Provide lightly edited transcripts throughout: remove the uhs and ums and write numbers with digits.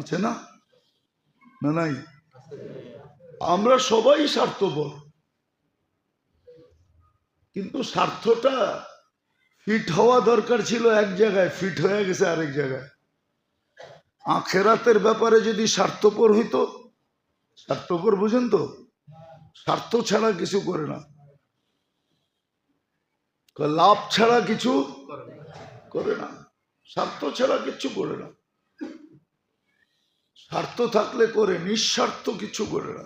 আছে না? না নাই? আমরা সবাই স্বার্থপর, কিন্তু স্বার্থটা ফিট হওয়া দরকার ছিল এক জায়গায়, ফিট হয়ে গেছে আরেক জায়গায়। আখেরাতের ব্যাপারে যদি স্বার্থপর হইতো, স্বার্থপর বুঝেন তো, স্বার্থ ছাড়া কিছু করে না, লাভ ছাড়া কিছু করে না, স্বার্থ ছাড়া কিছু করে না। স্বার্থ থাকলে করে, নিঃস্বার্থ কিছু করে না।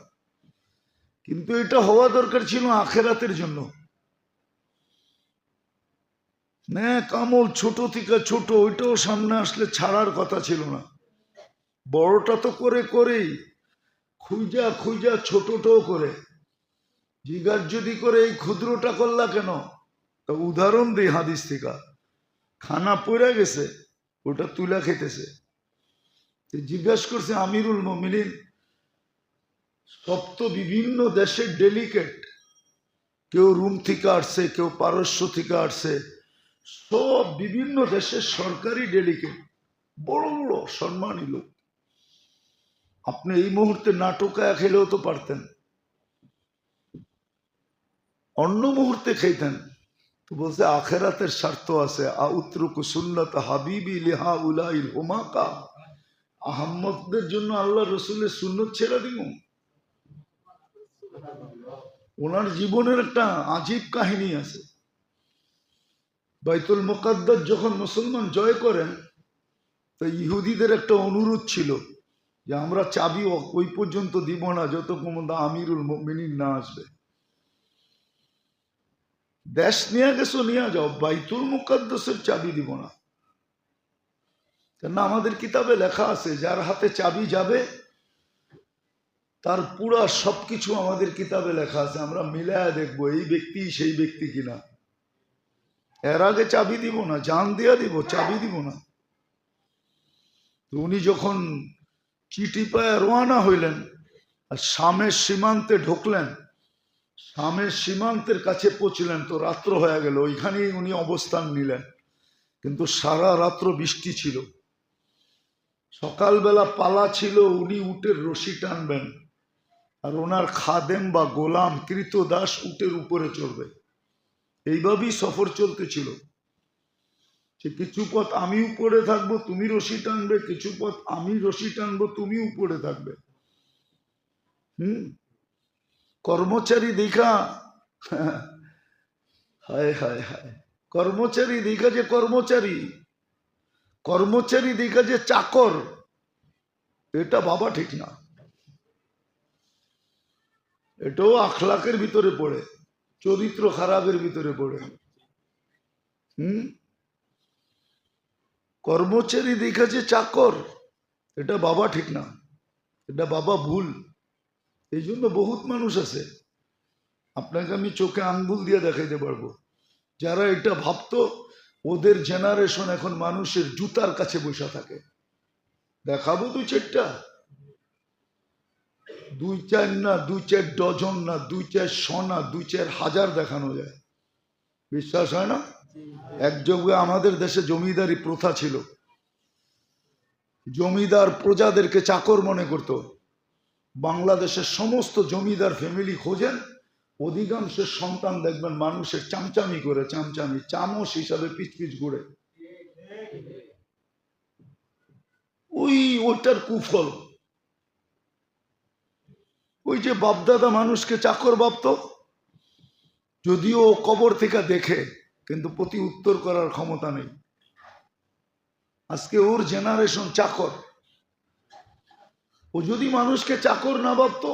কিন্তু এটা হওয়া দরকার ছিল আখেরাতের জন্য। নেক আমল ছোট থেকে ছোট, ওইটাও সামনে আসলে ছাড়ার কথা ছিল না। বড়টা তো করে করেই, খুঁজা খুঁজা ছোটটাও করে। জিজ্ঞাসা যদি করে এই ক্ষুদ্রটা করলা কেন, তা উদাহরণ দিই হাদিস থেকে। খানা পড়ে গেছে, ওটা তুলা খেতেছে। জিজ্ঞাসা করছে আমিরুল মুমিনিন, সব তো বিভিন্ন দেশের ডেলিগেট, কেউ রোম থেকে আসছে, কেউ পারস্য থেকে আসছে, সব বিভিন্ন দেশের সরকারি ডেলিগেট, বড় বড় সম্মানী লোক। আপনি এই মুহূর্তে নাটকায় খেলেও তো পারতেন, অন্য মুহূর্তে খাইতেন। তো বলছে আখেরাতের স্বার্থ আছে। আউত্রুকু সুন্নাত হাবিবি লিহা উলাইল হুমাকা, আহম্মদদের জন্য আল্লাহ রসুলের সুন্নত ছেড়ে দিব? ওনার জীবনের একটা আজীব কাহিনী আছে। বাইতুল মুকাদ্দাস যখন মুসলমান জয় করেন, তো ইহুদিদের একটা অনুরোধ ছিল যে আমরা চাবি ওই পর্যন্ত দিব না যতক্ষণ আমিরুল মুমিনিন না আসবে। দেশ নিয়ে গেছো নিয়ে যাও, বাইতুল মুকাদ্দাসের চাবি দিব না। কেন আমাদের কিতাবে লেখা আছে যার হাতে চাবি যাবে তার পুরা সবকিছু আমাদের কিতাবে লেখা আছে। আমরা মিলায়া দেখবো এই ব্যক্তি সেই ব্যক্তি কিনা। এর আগে চাবি দিব না, জান দিয়া দিব, চাবি দিব না। তো উনি যখন চিঠি পায়ে রওনা হইলেন আর শামের সীমান্তে ঢুকলেন, শামের সীমান্তের কাছে পৌঁছলেন, তো রাত্র হয়ে গেল। ওইখানেই উনি অবস্থান নিলেন। কিন্তু সারা রাত্র বৃষ্টি ছিল। সকালবেলা পালা ছিল, উনি উটের রশি টানবেন, আর ওনার খাদেম বা গোলাম কৃতদাস উটের উপরে চড়বে। এইভাবেই সফর চলতেছিল। যে কিছু পথ আমি উপরে থাকবো, তুমি রশি টানবে, কিছু পথ আমি রশি টানবো, তুমি উপরে থাকবে। কর্মচারী দেখা, হায় হায় হায়, কর্মচারী দেখা যে কর্মচারী, কর্মচারী দেখা যে চাকর, এটা বাবা ঠিক না। এটাও আখলাকের ভিতরে পড়ে, চরিত্র খারাপের ভিতরে পড়ে। কর্মচারী দেখা যে চাকর, এটা বাবা ঠিক না, এটা বাবা ভুল। এই জন্য বহুত মানুষ আছে, আপনাকে আমি চোখে আঙ্গুল দিয়ে দেখাইতে পারবো, যারা এটা ভাবতো ওদের জেনারেশন এখন মানুষের জুতার কাছে বসে থাকে। দেখাবো দুই চারটা, দুই চার না, দুই চার ডজন না, দুই চার শনা, দুই চার হাজার দেখানো যায়। বিশ্বাস হয় না? এক যুগে আমাদের দেশে জমিদারি প্রথা ছিল। জমিদার প্রজাদেরকে চাকর মনে করত। বাংলাদেশের সমস্ত জমিদার ফ্যামিলি খোঁজেন, অধিকাংশের সন্তান দেখবেন মানুষের চামচামি করে, চামচামি চামচ হিসাবে পিচ পিচ ঘুরে। ওইটার কুফল। ওই যে বাপদাদা মানুষকে চাকর ভাবত, যদিও কবর থেকে দেখে, কিন্তু প্রতি উত্তর করার ক্ষমতা নেই। আজকে ওর জেনারেশন চাকর। ও যদি মানুষকে চাকর না ভাবত,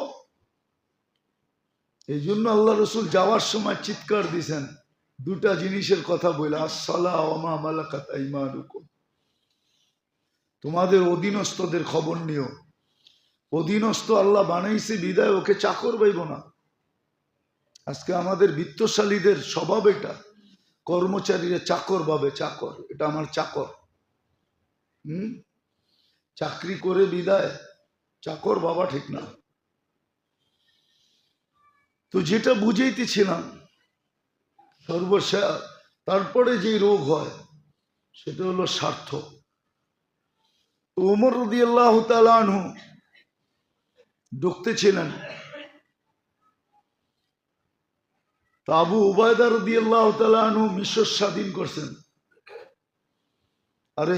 এই জন্য আল্লাহ রসুল যাওয়ার সময় চিৎকার দিছেন দুটা জিনিসের কথা বলে, আসসালাহ ওয়া মা মালাকাত আইমানুকুম, তোমাদের অধীনস্থদের খবর নিও। অধীনস্থ আল্লাহ বানাইছে বিদায় ওকে চাকর পাইব না। আজকে আমাদের বিত্তশালীদের স্বভাব এটা, কর্মচারীরা চাকর ভাবে, চাকর, এটা আমার চাকর। চাকরি করে বিদায়, চাকর বাবা ঠিক না। তো যেটা বুঝাইতেছিলাম, সর্বশেষ তারপরে যে রোগ হয় সেটা হলো স্বার্থ। ওমর রাদিয়াল্লাহু তাআলা আনহু ঢুকতেছিলেন, তো আবু উবায়দা রাদিয়াল্লাহু তাআলা আনহু মিশর স্বাধীন করছেন, আরে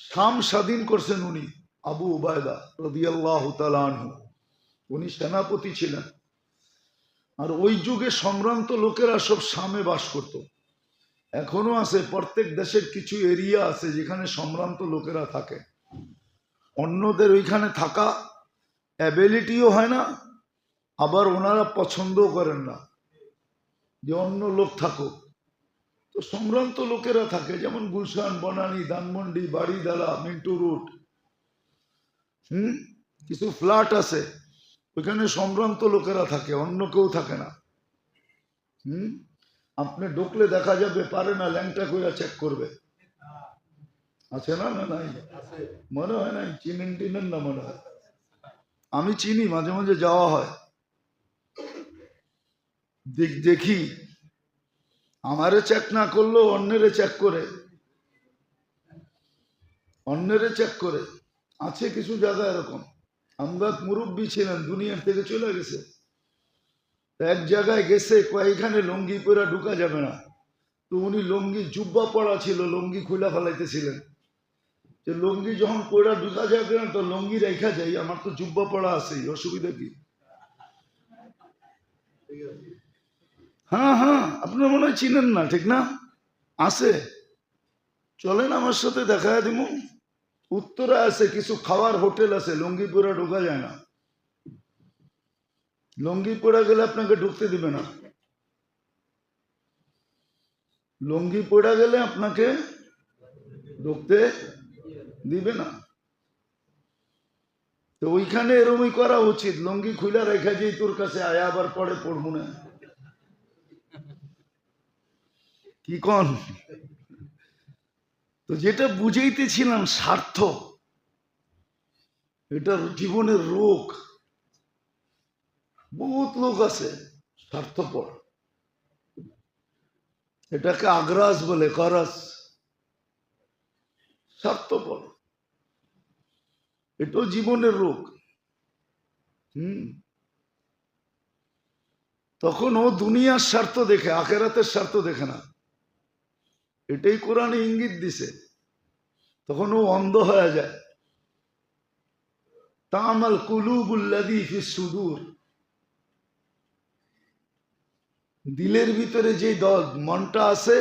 শাম স্বাধীন করছেন উনি, আবু উবায়দা রাদিয়াল্লাহু তাআলা আনহু, উনি সেনাপতি ছিলেন। আর ওই যুগে সম্ভ্রান্ত লোকেরা সব শামে বাস করত। এখনো আছে, প্রত্যেক দেশের কিছু এরিয়া আছে যেখানে সম্ভ্রান্ত লোকেরা থাকে। অন্যদের ওইখানে থাকা অ্যাবিলিটিও হয় না, আবার ওনারা পছন্দও করেন না যে অন্য লোক থাকুক। তো সম্ভ্রান্ত লোকেরা থাকে, যেমন গুলশান, বনানী, ধানমন্ডি, বাড়িদালা, মিন্টু রুট, কিছু ফ্ল্যাট আছে, ওইখানে সম্ভ্রান্ত লোকেরা থাকে, অন্য কেউ থাকে না। আপনি ঢুকলে দেখা যাবে পারে না ল্যাংটা কইরা চেক করবে, আছে না? না নাই, মনে হয় নাই, চিনেন টিনেন না মনে হয়। আমি চিনি, মাঝে মাঝে যাওয়া হয়, দেখি আমারে চেক না করলেও অন্যেরে চেক করে, অন্যেরে চেক করে। আছে কিছু জায়গা এরকম। আমরা মুরব্বী ছিলেন, দুনিয়ার থেকে চলে গেছে, এক জায়গায় গেছে, এখানে লুঙ্গি পরা ঢুকা যাবে না। তো উনি লুঙ্গি, জুব্বা পড়া ছিল, লুঙ্গি খুলা ফেলাইতেছিলেন, যে লুঙ্গি যখন পড়া ঢুকা যাবে না তো লুঙ্গি রেখা যাই, আমার তো জুব্বা পড়া আছে, অসুবিধা কি? হ্যাঁ হ্যাঁ, আপনার মনে হয় চিনেন না, ঠিক না? আছে, চলেন আমার সাথে দেখা দিব। উত্তরে আছে কিছু খাওয়ার হোটেল আছে, লুঙ্গি পরা ঢোকা যায় না, লুঙ্গি পড়া গেলে আপনাকে ঢুকতে দিবে না, লুঙ্গি পড়া গেলে আপনাকে ঢুকতে দিবে না। তো ওইখানে এরমই করা উচিত, লুঙ্গি খুলে রেখা যেই তোর কাছে আয়া, আবার পরে পড়বো না, কি কন? তো যেটা বুঝাইতেছিলাম, স্বার্থ এটা জীবনের রোগ। বহুত লোক আছে স্বার্থপর, এটাকে আগ্রাস বলে, করাস, স্বার্থপর, এটাও জীবনের রোগ। তখন ও দুনিয়ার স্বার্থ দেখে, আখেরাতের স্বার্থ দেখে না, এটাই কোরআনে ইঙ্গিত দিছে। তখন ও অন্ধ হয়ে যায়। তামাল কুলুবুল্লাযী ফিস সুদূর, দিলের ভিতরে যে মনটা আছে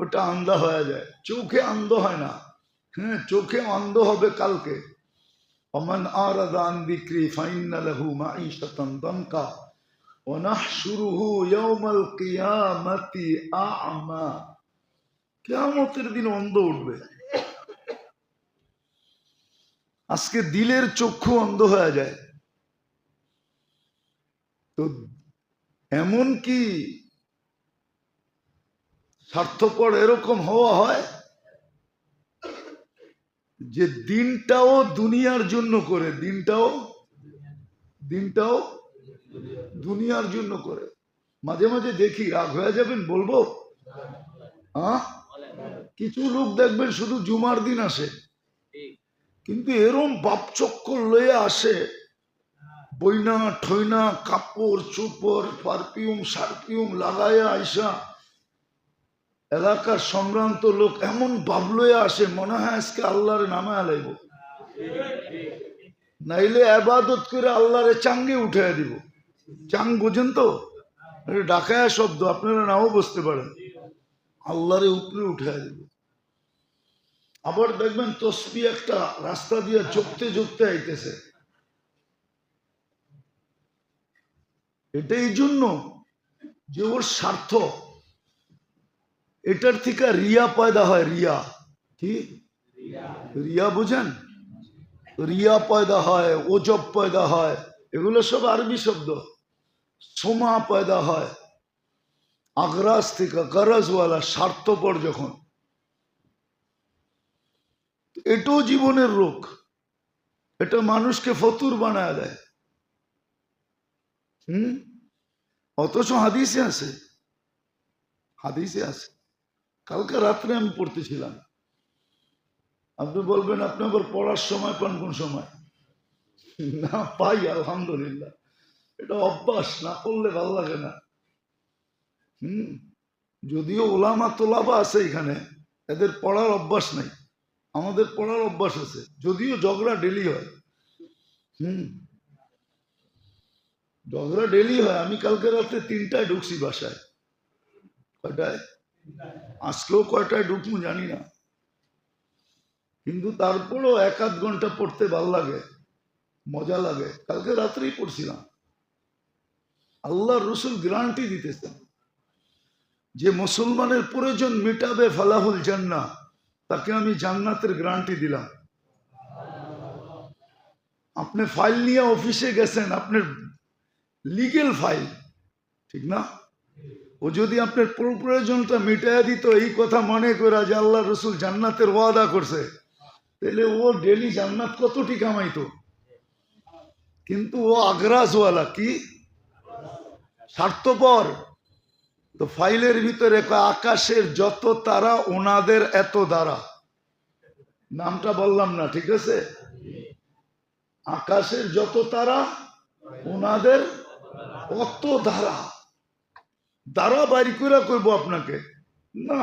ওটা আন্ধা হয়ে যায়, চোখে অন্ধ হয় না। হ্যাঁ, চোখে অন্ধ হবে কালকে। ওমান আরাদা আন যিকরি ফাইন্না লাহু মাঈশাতান দানকা ওয়া নাহশুরুহু ইয়াওমাল কিয়ামাতি আ'মা, কিয়ামতের দিন অন্ধ উঠবে। আজকে দিলের চক্ষু অন্ধ হয়ে যায়। তো এমন কি স্বার্থপর এরকম হওয়া হয় যে দিনটাও দুনিয়ার জন্য করে, দিনটাও দুনিয়ার জন্য করে। মাঝে মাঝে দেখি, রাগ হয়ে যাবেন বলবো, কিছু লোক দেখবেন শুধু জুমার দিন আসে, কিন্তু এরম বাপচক্কর লয়ে আসে, বইনা ঠইনা কাপড় চোপড় পারফিউম সারফিউম লাগাইয়া আইসা, এলাকার সম্ভ্রান্ত লোক এমন বাবলয়ে আসে, মনে হয় আজকে আল্লাহরে নামে আলাইব, নাইলে আবাদত করে আল্লাহরে চাঙ্গে উঠাইয়া দিব। চাং বোঝেন তো, ডাকায়া শব্দ, আপনারা নাও বুঝতে পারেন। আল্লাহরে উপরে উঠাইয়া দিব। আবার দেখবেন তসবি একটা রাস্তা দিয়ে চোখতে চোখতে আইতেছে, এটা এই জন্য যে ওর স্বার্থ, এটার থেকে রিয়া পয়দা হয়। রিয়া কি? রিয়া বুঝেন? রিয়া পয়দা হয়, ওজব পয়দা হয়, এগুলো সব আরবি শব্দ। সোমা পয়দা হয় আগ্রাস থেকে, গরজওয়ালা, স্বার্থপর যখন। এটাও জীবনের রোগ, এটা মানুষকে ফতুর বানায় দেয়। অথচ হাদিসে আছে, হাদিসে আছে। কালকে রাত্রে আমি পড়তেছিলাম, আপনি বলবেন আপনি আবার পড়ার সময় পান কোন সময়? না পাই, আলহামদুলিল্লাহ। এটা অভ্যাস, না করলে ভালো লাগে না। যদিও ওলামা তোলাবা আছে এখানে, এদের পড়ার অভ্যাস নাই। আমাদের পড়ার অভ্যাস আছে, যদিও ঝগড়া ডেলি হয়। ঝগড়া ডেলি হয়। আমি কালকে রাতে 3টায় ঢুকছি বাসায়। কয়টায়? আজকেও কয়টায় ঢুকবো জানি না, কিন্তু তারপরও 1-8 ঘন্টা পড়তে ভাল লাগে, মজা লাগে। কালকে রাত্রেই পড়ছিলাম। আল্লাহর রসুল গ্যারান্টি দিতেছেন যে মুসলমানের প্রয়োজন মিটাবে ফালাহুল জান্নাহ, তাকে আমি জান্নাতের গ্যারান্টি দিলাম। আপনি ফাইল নিয়ে অফিসে গেছেন, আপনার লিগেল ফাইল, ঠিক না? ও যদি আপনার প্রয়োজনটা মিটাইয়া দিত, এই কথা মনে করা যে আল্লাহ রসুল জান্নাতের ওয়াদা করছে, তাহলে ও ডেলি জান্নাত কতটি কামাইতো। কিন্তু ও আগ্রাসওয়ালা, কি স্বার্থপর। তো ফাইলের ভিতরে আকাশের যত তারা ওনাদের এত দ্বারা, নামটা বললাম না, ঠিক আছে? আকাশের যত তারা ওনাদের অত দ্বারা। দ্বারা বাড়ি করে করবো আপনাকে না,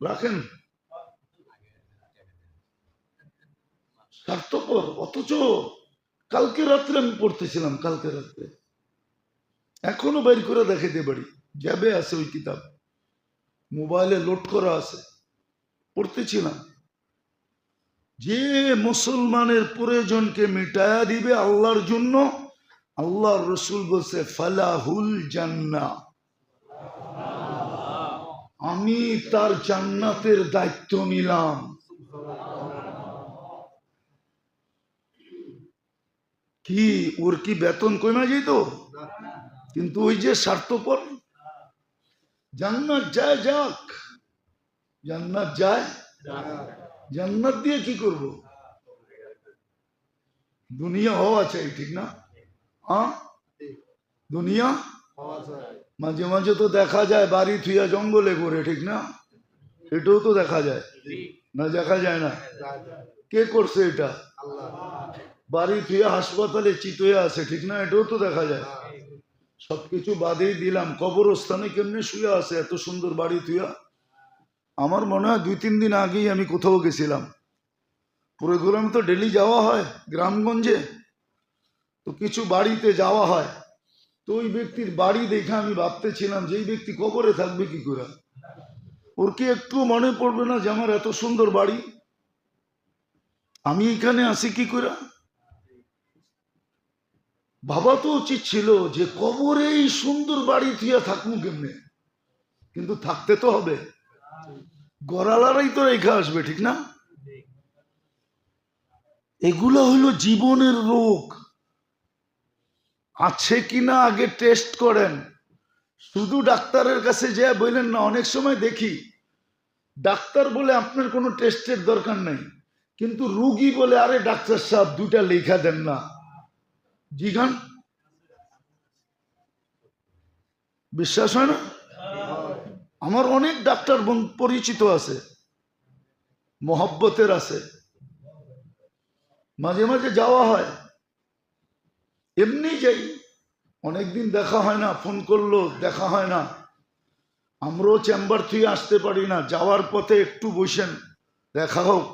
রাখেন। স্বার্থপর। অথচ কালকে রাত্রে আমি পড়তেছিলাম, কালকে রাত্রে এখনো বাইর করে দেখাইতে পারি, যাবে আছে ওই কিতাব, মোবাইলে লোড করা আছে, পড়তেছিলাম। যে মুসলমানের প্রয়োজনকে মিটায়া দিবে আল্লাহর জন্য, আল্লাহর রসুল বলছে ফালাহুল জান্নাহ, আমি তার জান্নাতের দায়িত্ব নিলাম। কি ওর কি বেতন কমে যেত? কিন্তু ওই যে স্বার্থপর, জান্নাত যায় যাক, জান্নাত যায়, জান্নাত দিয়ে কি করব? দুনিয়া হওয়া চাই, ঠিক না? দুনিয়া মাঝে মাঝে তো দেখা যায় বাড়ি থুইয়া জঙ্গলে করে, ঠিক না? এটাও তো দেখা যায় না, দেখা যায় না? কে করছে এটা? বাড়ি থুইয়া হাসপাতালে চিতয়ে আছে, ঠিক না? এটাও তো দেখা যায়। সবকিছু বাদেই দিলাম, কবরস্থানে কেমনে শুয়ে আছে এত সুন্দর বাড়ি থুইয়া। আমার মনে হয় 2-3 দিন আগেই আমি কোথাও গেছিলাম, প্রোগ্রাম তো ডেলি যাওয়া হয় গ্রামগঞ্জে, তো কিছু বাড়িতে যাওয়া হয়। তো ওই ব্যক্তির বাড়ি দেখে আমি ভাবতেছিলাম যে এই ব্যক্তি কবরে থাকবে কি করে? ওর কি একটু মনে পড়বে না যে আমার এত সুন্দর বাড়ি, আমি এখানে আসি কি করে? ভাবা তো উচিত ছিল যে কবরে এই সুন্দর বাড়ি থিয়া থাকবো কেমনে, কিন্তু থাকতে তো হবে, গড়ালারাই তো রেখে আসবে, ঠিক না? এগুলো হলো জীবনের রোগ। আছে কিনা আগে টেস্ট করেন। শুধু ডাক্তারের কাছে যে বললেন না, অনেক সময় দেখি ডাক্তার বলে আপনার কোনো টেস্টের দরকার নেই, কিন্তু রুগী বলে আরে ডাক্তার সাহেব 2টা লেখা দেন না। জিগান, বিশ্বাস হয় না? আমার অনেক ডাক্তার পরিচিত আছে, মহব্বতের আছে, মাঝে মাঝে যাওয়া হয়, এমনি যাই, অনেকদিন দেখা হয় না, ফোন করলো দেখা হয় না। আমরাও চেম্বার থেকে আসতে পারি না, যাওয়ার পথে একটু বসেন দেখা হোক।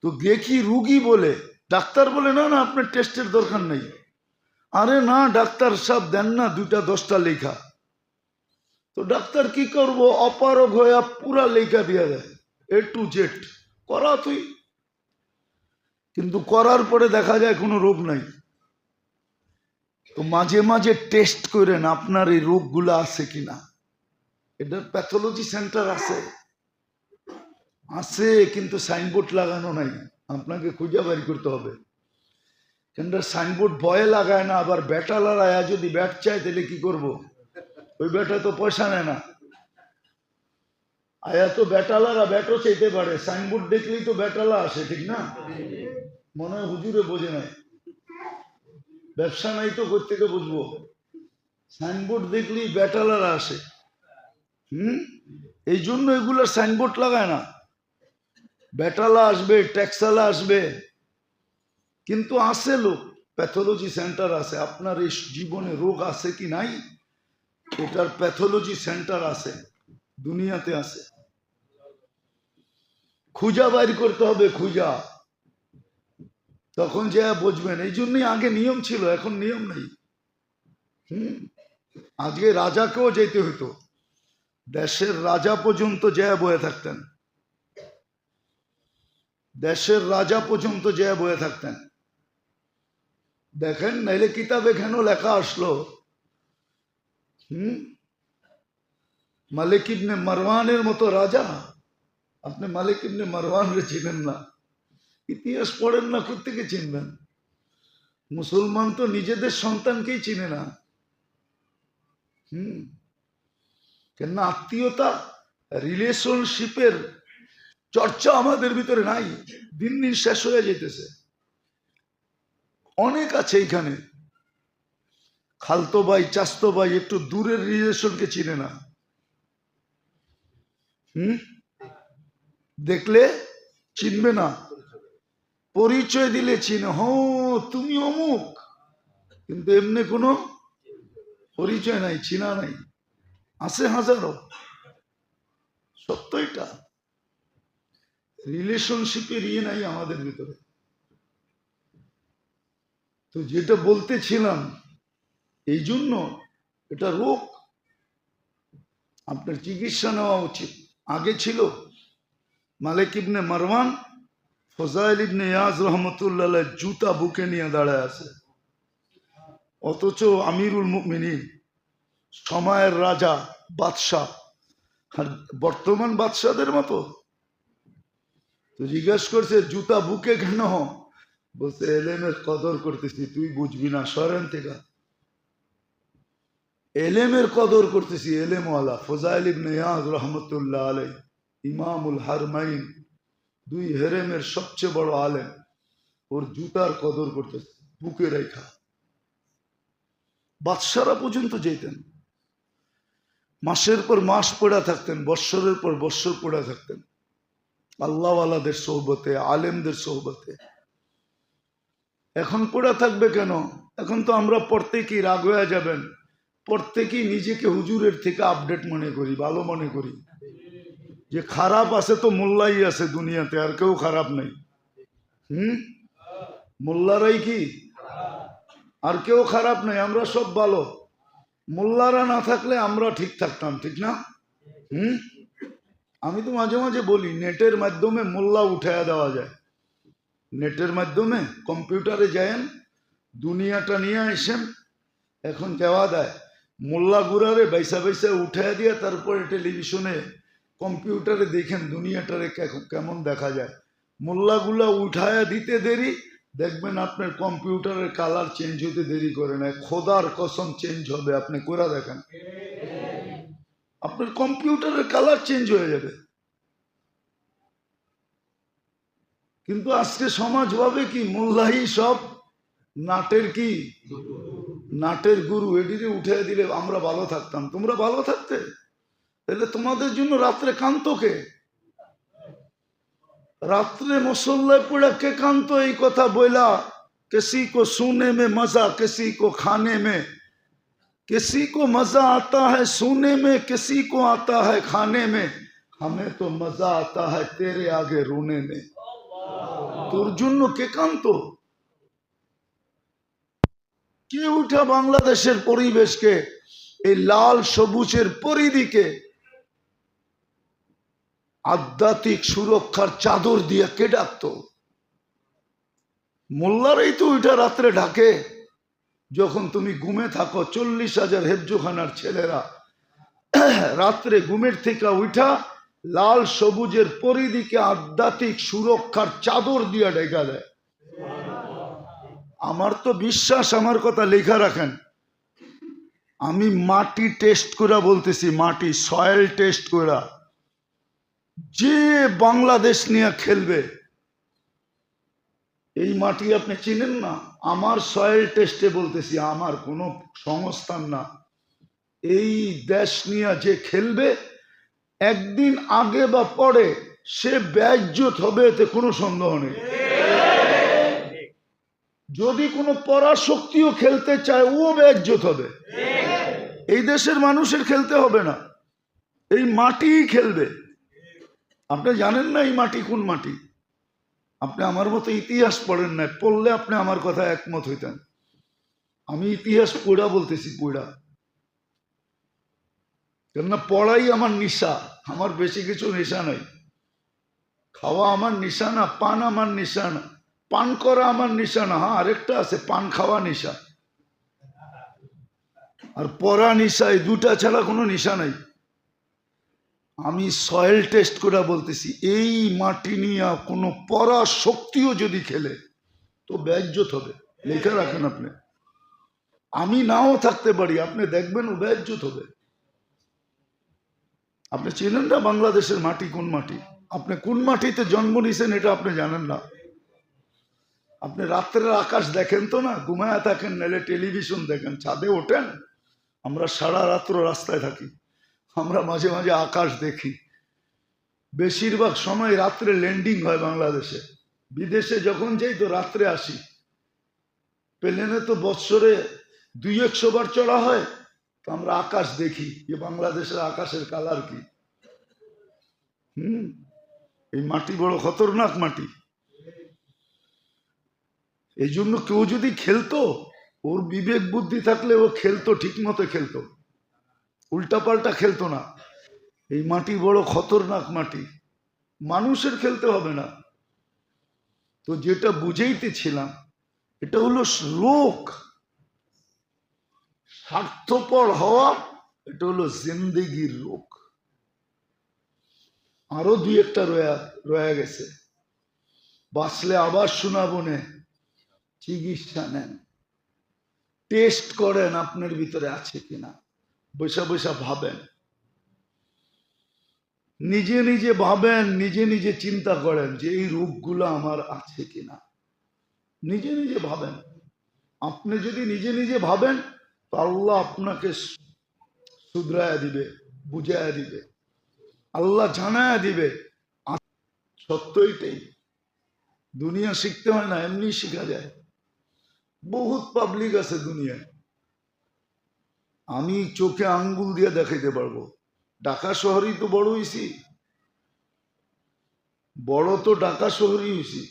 তো দেখি রুগী বলে, ডাক্তার বলে না না আপনার টেস্টের দরকার নেই। আরে না ডাক্তার সাহেব দেন না 2টা-10টা লেখা। তো ডাক্তার কি করবো, অপারগ হয়ে পুরা লেখা দিয়া দেয়, A to Z করা তুই, কিন্তু করার পরে দেখা যায় কোনো রোগ নাই। তো মাঝে মাঝে টেস্ট করেন আপনার এই রোগগুলো আছে কিনা। এটার প্যাথোলজি সেন্টার আছে, আছে, কিন্তু সাইনবোর্ড লাগানো নাই, আপনাকে খুঁজে বের করতে হবে। কিন্তু সাইনবোর্ড ভয়ে লাগায় না, আবার ব্যাটা লড়াইয়া যদি ব্যাট চায় তাহলে কি করব? ওই ব্যাটা তো পয়সা নেয় না, আয়া তো ব্যাটালারা ব্যাটও চাইতে পারে, সাইনবোর্ড দেখলেই তো ব্যাটালা আসে, ঠিক না? মনে হয় হুজুরে বোঝে নাই, ব্যবসা নাই তো কোত্থেকে বুঝবো? সাইনবোর্ড দেখলেই ব্যাটালারা আসে। এই জন্য এগুলোর সাইনবোর্ড লাগায় না। বেটালা আসবে, ট্যাক্সালা আসবে, কিন্তু আছে লোক, প্যাথোলজি সেন্টার আছে। আপনার এই জীবনে রোগ আছে কি নাই, এটার প্যাথোলজি সেন্টার আছে, দুনিয়াতে আছে। খুঁজা বাইর করতে হবে, খুঁজা, তখন যে বুঝবেন। এই জন্যই আগে নিয়ম ছিল, এখন নিয়ম নেই। আজকে রাজাকেও যেতে হতো, দেশের রাজা পর্যন্ত যে বয়ে থাকতেন, দেশের রাজা পর্যন্ত যে বয়ে থাকতেন। দেখেন, নাইলে কিতাবে কেন লেখা আসলো, মালিক ইবনে মারওয়ানের মতো রাজা। আপনি মালিক ইবনে মারওয়ান রে চিনেন না, ইতিহাস পড়েন না, কোত্থেকে চিনবেন? মুসলমান তো নিজেদের সন্তানকেই চিনে না। কেন? আত্মীয়তা, রিলেশনশিপের চর্চা আমাদের ভিতরে নাই, দিন দিন শেষ হয়ে যেতেছে। অনেক আছে এখানে খালতো ভাই, চাস্তো ভাই, একটু দূরের রিলেশনকে চিনে না। দেখলে চিনবে না, পরিচয় দিলে চিনে, তুমি অমুক, কিন্তু এমনি কোনো পরিচয় নাই, চিনা নাই। আছে হাজারো, সত্য এটা। রিলেশনশিপের ইয়ে নাই আমাদের ভিতরে। তো যেটা বলতেছিলাম, এই জন্য এটা রোগ, আপনার চিকিৎসা নেওয়া উচিত। আগে ছিল মালিক ইবনে মারওয়ান, ফজাইল ইবনে ইয়াজ রহমতুল্লাহ জুতা বুকে নিয়ে দাঁড়ায় আছে, অথচ আমিরুল মুমিনিন, সময়ের রাজা, বাদশাহ, আর বর্তমান বাদশাদের মতো। তো জিজ্ঞেস করছে জুতা বুকে কেন? বলছে এলেমের কদর করতেছি, তুই বুঝবি না, সরেন থেকে। এলেমের কদর করতেছি, এলেমওয়ালা ফজাইল ইবনে ইয়াজ রহমতুল্লাহ আলাই, ইমামুল হারমাইন, দুই হেরেমের সবচেয়ে বড় আলেম, ওর জুতার কদর করতেছে, বুকে রেখা। বাদশারা পর্যন্ত যেতেন, মাসের পর মাস পড়া থাকতেন, বৎসরের পর বৎসর পড়া থাকতেন আল্লাহওয়ালাদের সোহবতে, আলেমদের সোহবতে। এখন পড়া থাকবে কেন? এখন তো আমরা প্রত্যেকেই রাগ হয়ে যাবেন, প্রত্যেকেই নিজেকে হুজুরের থেকে আপডেট মনে করি, ভালো মনে করি। যে খারাপ আছে তো মোল্লাই আছে দুনিয়াতে, আর কেউ খারাপ নেই। মোল্লারাই কি, আর কেউ খারাপ নেই, আমরা সব ভালো। মোল্লারা না থাকলে আমরা ঠিক থাকতাম, ঠিক না? আমি তো মাঝে মাঝে বলি, নেটের মাধ্যমে মোল্লা উঠায়া দেওয়া যায়। নেটের মাধ্যমে কম্পিউটারে যায়েন, দুনিয়াটা নিয়ে আসেন, এখন দেওয়া দেয়। মোল্লা গুড়ারে বাইসা বাইসা উঠায়া দিয়ে তারপরে টেলিভিশনে কম্পিউটারে দেখেন দুনিয়াটারে কেমন দেখা যায়। মোল্লাগুলা উঠায়া দিতে দেরি, দেখবেন আপনার কম্পিউটারের কালার চেঞ্জ হতে দেরি করে না। খোদার কসম চেঞ্জ হবে, আপনি করে দেখেন, আপনার কম্পিউটারের কালার চেঞ্জ হয়ে যাবে। কিন্তু আজকে সমাজ ভাবে কি, মোল্লাই সব নাটের কি, নাটের গুরু, এটিকে উঠে দিলে আমরা ভালো থাকতাম। তোমরা ভালো থাকতে, তাহলে তোমাদের জন্য রাত্রে কান্ত কে? রাত্রে মুসল্লায় পড়ে কে কান্ত? এই কথা বইলা, किसी को सोने में मजा, किसी को खाने में, किसी को मजा आता है सोने में, किसी को आता है खाने में, हमें तो मजा आता है तेरे आगे रोने में। তোর জন্য কে কান্ত? কে উঠা বাংলাদেশের পরিবেশকে, এই লাল সবুজের পরিধিকে আধ্যাত্মিক সুরক্ষার চাদর দিয়ে কে ডাকতো? মোল্লারাই তো ওইটা রাত্রে ঢাকে। যখন তুমি ঘুমে থাকো, 40,000 হেফজোখানার ছেলেরা রাত্রে ঘুমের থেকে উঠা লাল সবুজের পরিধিকে আধ্যাত্মিক সুরক্ষার চাদর দিয়ে ঢেকা দেয়। আমার তো বিশ্বাস, আমার কথা লেখা রাখেন, আমি মাটি টেস্ট করে বলতেছি, মাটি সয়েল টেস্ট করে, যে বাংলাদেশ নিয়ে খেলবে, এই মাটি আপনি চিনেন না, আমার সয়েল টেস্টে বলতেছি, আমার কোনো সংস্থান না, এই দেশ নিয়ে যে খেলবে, একদিন আগে বা পরে সে বেইজ্জত হবে, এতে কোনো সন্দেহ নেই। যদি কোনো পরাশক্তিও খেলতে চায়, ও বেইজ্জত হবে। এই দেশের মানুষের খেলতে হবে না, এই মাটিই খেলবে। আপনি জানেন না এই মাটি কোন মাটি? আপনি আমার মতো ইতিহাস পড়েন না, পড়লে আপনি আমার কথা একমত হইতেন। আমি ইতিহাস পড়া বলতেছি, পড়া। কেননা পড়াই আমার নেশা, আমার বেশি কিছু নেশা নাই। খাওয়া আমার নেশা না, পান আমার নেশা না, পান করা আমার নেশা না। হ্যাঁ, আরেকটা আছে, পান খাওয়া নেশা আর পড়া নেশা, এই দুটা ছাড়া কোনো নেশা নাই। আমি সয়েল টেস্ট করে বলতেছি, এই মাটি নিয়ে কোনো পরা শক্তিও যদি খেলে তো বেইজ্জত হবে। লেখা রাখেন আপনি, আমি নাও থাকতে পারি, আপনি দেখবেন ও বেইজ্জত হবে। আপনি চেনেন না বাংলাদেশের মাটি কোন মাটি? আপনি কোন মাটিতে জন্ম নিয়েছেন এটা আপনি জানেন না। আপনি রাত্রের আকাশ দেখেন তো না, ঘুমায়া থাকেন, নাহলে টেলিভিশন দেখেন, ছাদে ওঠেন। আমরা সারা রাত্র রাস্তায় থাকি, আমরা মাঝে মাঝে আকাশ দেখি। বেশিরভাগ সময় রাত্রে ল্যান্ডিং হয় বাংলাদেশে। বিদেশে যখন যাই তো রাত্রে আসি। প্লেনে তো বৎসরে 200-100 বার চড়া হয়, তো আমরা আকাশ দেখি যে বাংলাদেশের আকাশের কালার কি। এই মাটি বড় খতরনাক মাটি। এই জন্য কেউ যদি খেলতো, ওর বিবেক বুদ্ধি থাকলে ও খেলতো, ঠিক মতো খেলতো, উল্টাপাল্টা খেলতো না। এই মাটি বড় খতরনাক মাটি, মানুষের খেলতে হবে না। তো যেটা বুঝাইতেছিলাম, এটা হলো রোগ, স্বার্থপর হওয়া, এটা হলো জিন্দেগির রোগ। আরো 2-1টা রয়ে গেছে, বাঁচলে আবার শোনাবো নে। চিকিৎসা নেন, টেস্ট করেন আপনার ভিতরে আছে কিনা, বৈশা বৈশা ভাবেন, নিজে নিজে ভাবেন, নিজে নিজে চিন্তা করেন যে এই রোগগুলো আমার আছে কিনা। নিজে নিজে ভাবেন। আপনি যদি নিজে নিজে ভাবেন তো আল্লাহ আপনাকে শুধরায়া দিবে, বুঝায়া দিবে, আল্লাহ জানায়া দিবে। সত্য এটাই। দুনিয়া শিখতে হয় না, এমনি শিখা যায়। বহুত পাবলিক আছে দুনিয়ায়, আমি চোখে আঙ্গুল দিয়ে দেখাইতে পারবো। ঢাকা শহরেই তো বড় হয়েছি, বড় তো ঢাকা শহরেই হয়েছি।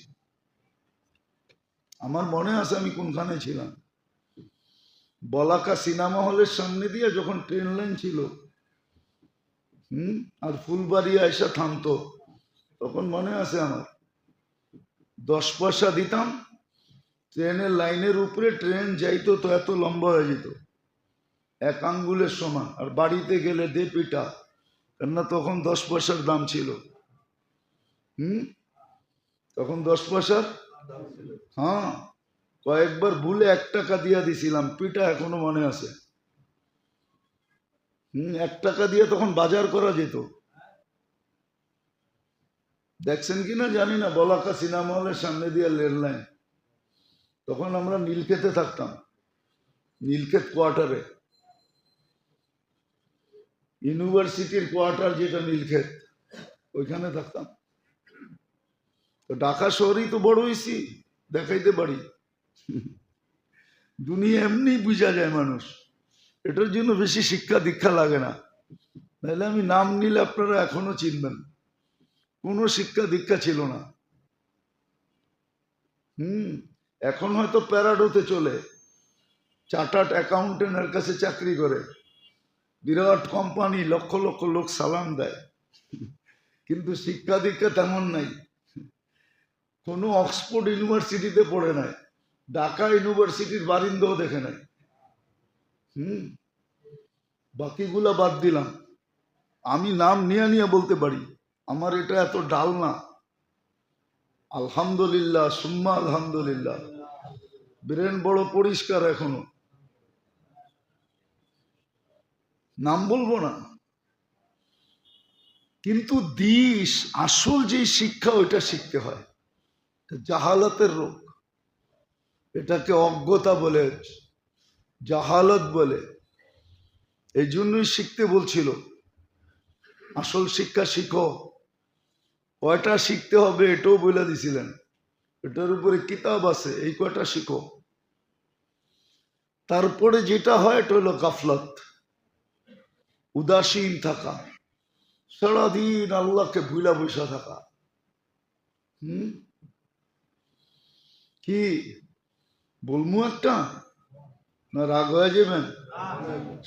আমার মনে আছে আমি কোনখানে ছিলাম, বলাকা সিনেমা হলের সামনে দিয়ে যখন ট্রেন লাইন ছিল, আর ফুলবাড়িয়া এসে থামতো, তখন মনে আছে আমার 10 পয়সা দিতাম, ট্রেনের লাইনের উপরে ট্রেন যাইতো, তো এত লম্বা হয়ে যেত, 1 আঙ্গুলের সমান। আর বাড়িতে গেলে দে পিটা, কেননা তখন 10 পয়সার দাম ছিল। তখন 10 পয়সার, হ্যাঁ, কয়েকবার ভুলে 1 টাকা দিয়া দিছিলাম, পিটা এখনো মনে আছে। 1 টাকা দিয়ে তখন বাজার করা যেত। দেখছেন কিনা জানি না, বলাকা সিনেমা হলের সামনে দিয়ে রেল লাইন, তখন আমরা নীলক্ষেতে থাকতাম, নীলক্ষেত কোয়ার্টারে, ইউনিভার্সিটির কোয়ার্টার যেটা নীলক্ষেত, ওইখানে থাকতাম। তো ঢাকা শহরেই তো বড় হয়েছি, দেখাইতে পারি। দুনিয়া এমনি বুঝা যায় মানুষ, এটার জন্য বেশি শিক্ষা দীক্ষা লাগে না। নাহলে আমি নাম নিলে আপনারা এখনো চিনবেন, কোনো শিক্ষা দীক্ষা ছিল না। এখন হয়তো প্যারাডোতে চলে, চার্টার্ড অ্যাকাউন্টেন্টের কাছে চাকরি করে, বিরাট কোম্পানি, লক্ষ লক্ষ লোক সালাম দেয়, কিন্তু শিক্ষা দীক্ষা তেমন নাই। কোনো অক্সফোর্ড ইউনিভার্সিটিতে পড়ে নাই, ঢাকা ইউনিভার্সিটির বারিন্দাও দেখে নাই। বাকিগুলা বাদ দিলাম, আমি নাম নিয়ে নিয়ে বলতে পারি, আমার এটা এত ডাল না। আলহামদুলিল্লাহ, সুম্মা আলহামদুলিল্লাহ, ব্রেন বড় পরিষ্কার এখনো। নাম বলবো না, কিন্তু দিস আসল যে শিক্ষা, ওইটা শিখতে হয়। জাহালাতের রোগ, এটাকে অজ্ঞতা বলে, জাহালত বলে। এই জন্যই শিখতে বলছিল, আসল শিক্ষা শিখো, কয়টা শিখতে হবে এটাও বলে দিছিলেন, এটার উপরে কিতাব আছে, এই কয়টা শিখো। তারপরে যেটা হয় এটা হলো গাফলত, উদাসীন থাকা, সারাদিন আল্লাহকে ভুলা বসা থাকা। কি বলবো একটা, না রাগ হয়ে যাবেন?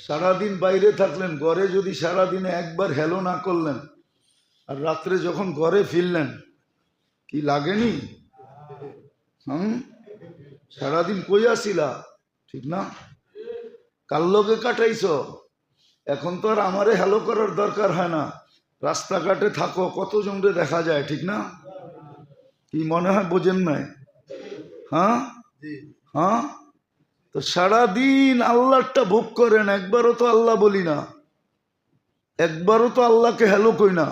সারাদিন বাইরে থাকলেন, ঘরে যদি সারাদিনে একবার হ্যালো না করলেন, আর রাত্রে যখন ঘরে ফিরলেন কি লাগেনি? সারাদিন কই আসিলা, ঠিক না? কার লগে কাটাইছ? এখন তো আর আমারে হ্যালো করার দরকার হয় না, রাস্তাঘাটে থাকো কতজনকে দেখা যায়, ঠিক না? কি মনে হয় বোঝেন নাই? হ্যাঁ হ্যাঁ, তো সারাদিন আল্লাহটা ভোগ করেন, একবারও তো আল্লাহ বলি না, একবারও তো আল্লাহকে হ্যালো কই না,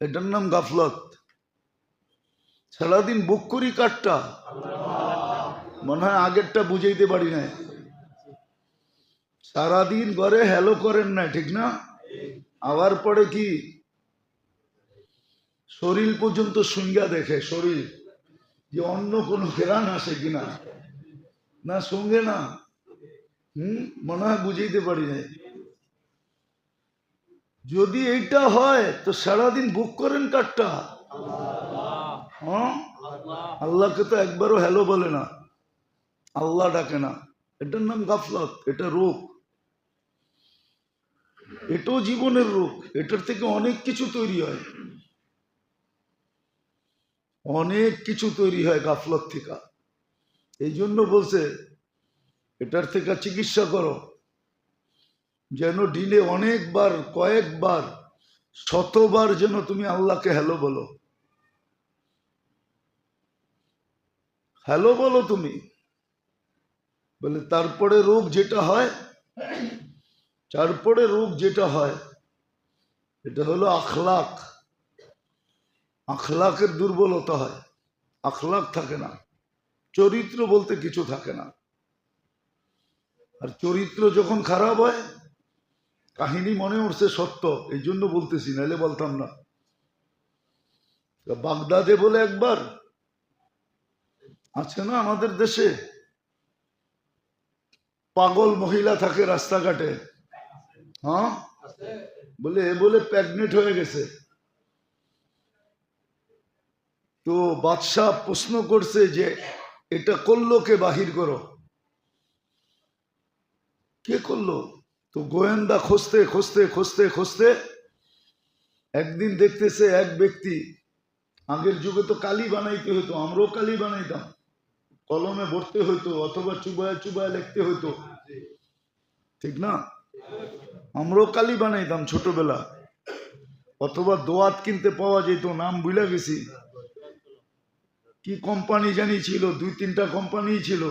এটার নাম গাফলত। সারাদিন ভোগ করি কারটা? মনে হয় আগেরটা বুঝাইতে পারি নাই। সারাদিন ঘরে হ্যালো করেন না, ঠিক না? আবার পরে কি শরীর পর্যন্ত সুঙ্গা দেখে, শরীর যে অন্য কোনো ঘেরান আসে কিনা, না সঙ্গে না। মনে হয় বুঝাইতে পারি নাই। যদি এইটা হয় তো সারাদিন ভোগ করেন কারটা? হ্যাঁ, আল্লাহকে তো একবারও হ্যালো বলে না, আল্লাহ ডাকে না, এটার নাম গাফলত, এটা রোগ, এটাও জীবনের রোগ। এটার থেকে অনেক কিছু তৈরি হয়, অনেক কিছু তৈরি হয় গাফলত থেকে। এই জন্য বলছে এটার থেকে চিকিৎসা করো, যেন দিনে অনেকবার, কয়েকবার, শতবার যেন তুমি আল্লাহকে হ্যালো বলো, হ্যালো বলো তুমি। বলে তারপরে রোগ যেটা হয়, তারপরে রোগ যেটা হয় এটা হলো আখলাক। আখলাকের দুর্বলতা হয়, আখলাক থাকে না, চরিত্র বলতে কিছু থাকে না। আর চরিত্র যখন খারাপ হয়, কাহিনী মনে উঠছে সত্য, এই জন্য বলতেছি, নাহলে বলতাম না। বাগদাদে বলে একবার আছে না আমাদের দেশে, পাগল মহিলা থাকে রাস্তাঘাটে, হ্যাঁ, বলে প্রেগনেন্ট হয়ে গেছে। তো বাদশাহ প্রশ্ন করছে যে এটা করলো কে, বাহির করো, কে করলো? তো গোয়েন্দা খুঁজতে খুঁজতে খুঁজতে খুঁজতে একদিন দেখতেছে এক ব্যক্তি, আগের যুগে তো কালি বানাইতে হইতো, আমরাও কালি বানাইতাম, কলমে ভরতে হইতো অথবা চুবায় চুবায় লিখতে হইতো, ঠিক না? আমরাও কালি বানাইতাম ছোটবেলা, অথবা দোয়াত কিনতে পাওয়া যেত, নাম ভুলে গেছি, কি কোম্পানি জানি ছিল, 2-3টা কোম্পানি ছিল,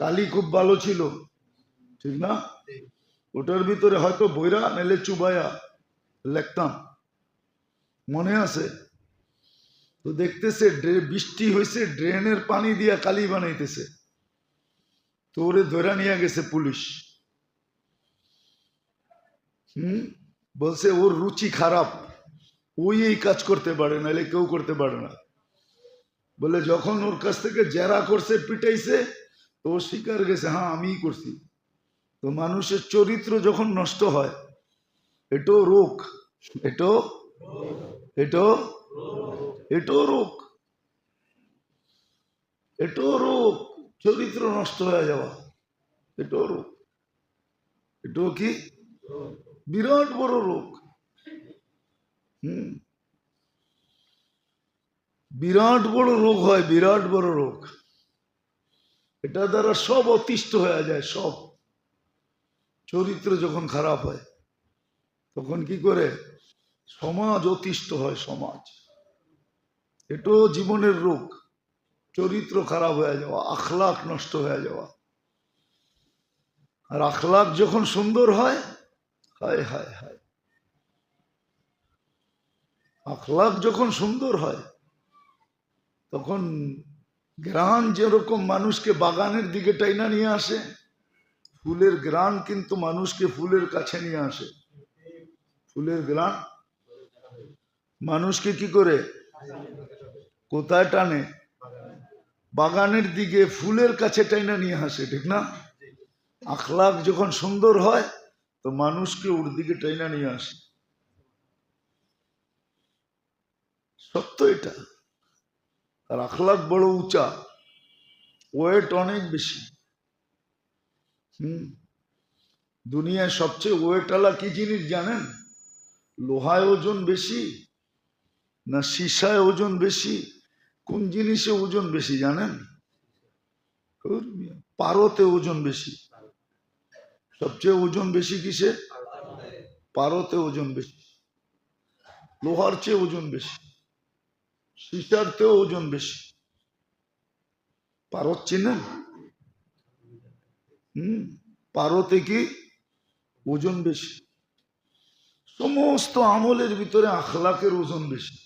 কালি খুব ভালো ছিল, ঠিক না? ওটার ভিতরে হয়তো বইরা নাইলে চুবায়া লিখতাম, মনে আছে? তো দেখতেছে বৃষ্টি হয়েছে, ড্রেনের পানি দিয়া কালি বানাইতেছে, তো ওরে ধরে নিয়ে গেছে পুলিশ। বলছে ওর রুচি খারাপ, ওই এই কাজ করতে পারে, নাহলে কেউ করতে পারে না। বলে যখন ওর কাছ থেকে জেরা করছে, পিটাইছে, তো ও স্বীকার গেছে, হ্যাঁ আমিই করছি। তো মানুষের চরিত্র যখন নষ্ট হয়, এটাও রোগ, এটাও এটাও এটাও রোগ, এটাও রোগ, চরিত্র নষ্ট হয়ে যাওয়া, এটাও রোগ, এটাও কি বিরাট বড় রোগ। বিরাট বড় রোগ হয়, বিরাট বড় রোগ। এটা দ্বারা সব অতিষ্ঠ হয়ে যায়, সব। চরিত্র যখন খারাপ হয় তখন কি করে? সমাজ অতিষ্ঠ হয়, সমাজ। এটাও জীবনের রোগ, চরিত্র খারাপ হয়ে যাওয়া, আখলাক নষ্ট হয়ে যাওয়া। আর আখলাক যখন সুন্দর হয়, হায় হায় হায়, আখলাক যখন সুন্দর হয় তখন গ্রান যেরকম মানুষকে বাগানের দিকে টাইনা নিয়ে আসে, ফুলের গ্রান কিন্তু মানুষকে ফুলের কাছে নিয়ে আসে, ফুলের গ্রান। মানুষকে কি করে, কোথায় টানে? বাগানের দিকে, ফুলের কাছে টাইনা নিয়ে আসে, ঠিক না? আখলাক যখন সুন্দর হয় তো মানুষকে ওর দিকে টাইনা নিয়ে আসে। সত্য এটা। আর আখলাক বড় উঁচা, ওয়েট অনেক বেশি। দুনিয়ায় সবচেয়ে ওয়েটওয়ালা কি জিনিস জানেন? লোহায় ওজন বেশি না সীসায় ওজন বেশি? কোন জিনিসে ওজন বেশি জানেন? পারতে ওজন বেশি। সবচেয়ে ওজন বেশি কিসে? পারতে ওজন বেশি। লোহার চেয়ে ওজন বেশি, সীসার চেয়েও ওজন বেশি। পারত চিনেন? পারতে কি ওজন বেশি। সমস্ত আমলের ভিতরে আখলাকের ওজন বেশি।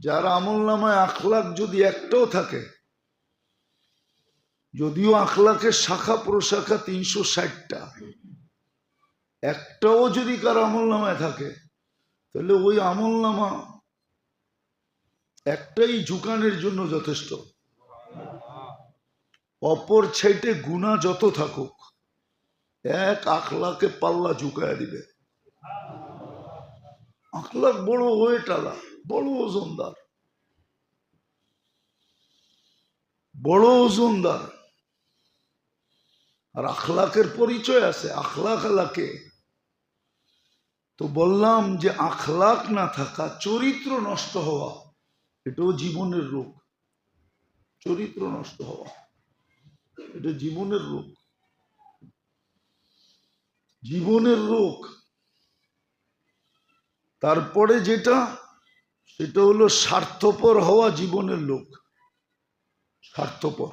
যার আমল নামায় আখলাক যদি একটাও থাকে, যদিও আখলাকের শাখা প্রশাখা 360টা, একটাও যদি কার আমল নামায় থাকে, তাহলে ওই আমল নামা একটাই ঝুকানের জন্য যথেষ্ট। অপর সাইডে গুনাহ যত থাকুক, এক আখলাকে পাল্লা ঝুঁকায় দিবে। আখলাক বড় ওয়েটালা, বড় ওজনদার, বড় ওজনদার। আর আখলাকের পরিচয় আছে, আখলাক আলাকে। তো বললাম যে আখলাক না থাকা, চরিত্র নষ্ট হওয়া, এটাও জীবনের রোগ। চরিত্র নষ্ট হওয়া এটা জীবনের রোগ, জীবনের রোগ। তারপরে যেটা, সেটা হলো স্বার্থপর হওয়া, জীবনের লোক স্বার্থপর।